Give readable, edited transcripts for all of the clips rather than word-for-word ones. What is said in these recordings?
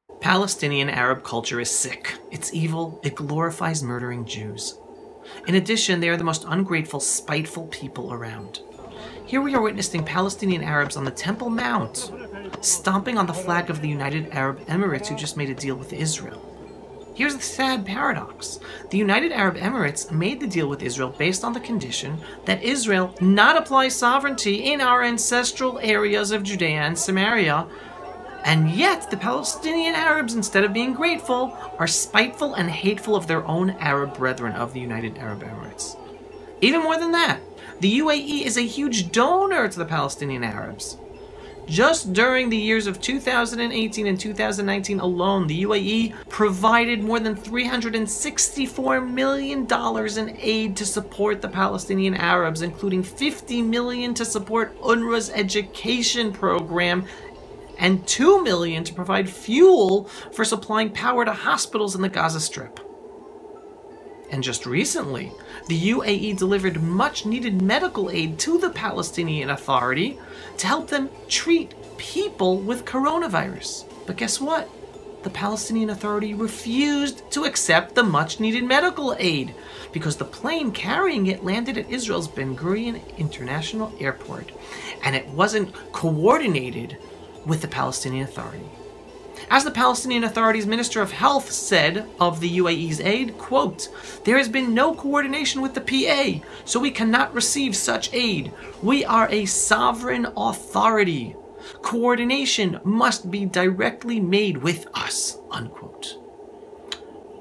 Palestinian Arab culture is sick. It's evil. It glorifies murdering Jews. In addition, they are the most ungrateful, spiteful people around. Here we are witnessing Palestinian Arabs on the Temple Mount, stomping on the flag of the United Arab Emirates, who just made a deal with Israel. Here's the sad paradox. The United Arab Emirates made the deal with Israel based on the condition that Israel not apply sovereignty in our ancestral areas of Judea and Samaria, and yet the Palestinian Arabs, instead of being grateful, are spiteful and hateful of their own Arab brethren of the United Arab Emirates. Even more than that, the UAE is a huge donor to the Palestinian Arabs. Just during the years of 2018 and 2019 alone, the UAE provided more than $364 million in aid to support the Palestinian Arabs, including $50 million to support UNRWA's education program and $2 million to provide fuel for supplying power to hospitals in the Gaza Strip. And just recently, the UAE delivered much-needed medical aid to the Palestinian Authority to help them treat people with coronavirus. But guess what? The Palestinian Authority refused to accept the much-needed medical aid because the plane carrying it landed at Israel's Ben Gurion International Airport, and it wasn't coordinated with the Palestinian Authority. As the Palestinian Authority's Minister of Health said of the UAE's aid, quote, "There has been no coordination with the PA, so we cannot receive such aid. We are a sovereign authority. Coordination must be directly made with us," unquote.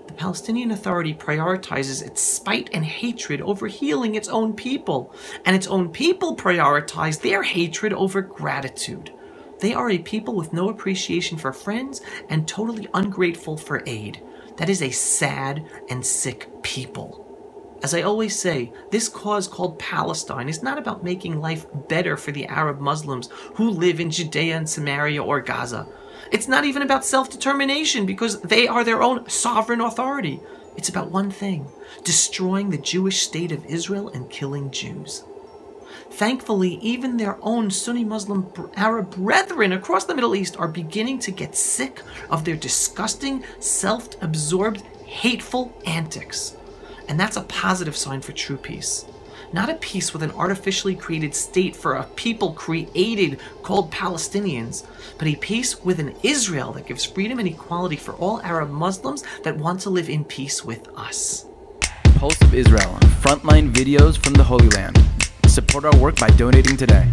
The Palestinian Authority prioritizes its spite and hatred over healing its own people, and its own people prioritize their hatred over gratitude. They are a people with no appreciation for friends and totally ungrateful for aid. That is a sad and sick people. As I always say, this cause called Palestine is not about making life better for the Arab Muslims who live in Judea and Samaria or Gaza. It's not even about self-determination because they are their own sovereign authority. It's about one thing: destroying the Jewish state of Israel and killing Jews. Thankfully, even their own Sunni Muslim Arab brethren across the Middle East are beginning to get sick of their disgusting, self-absorbed, hateful antics. And that's a positive sign for true peace. Not a peace with an artificially created state for a people created called Palestinians, but a peace with an Israel that gives freedom and equality for all Arab Muslims that want to live in peace with us. Pulse of Israel, frontline videos from the Holy Land. Support our work by donating today.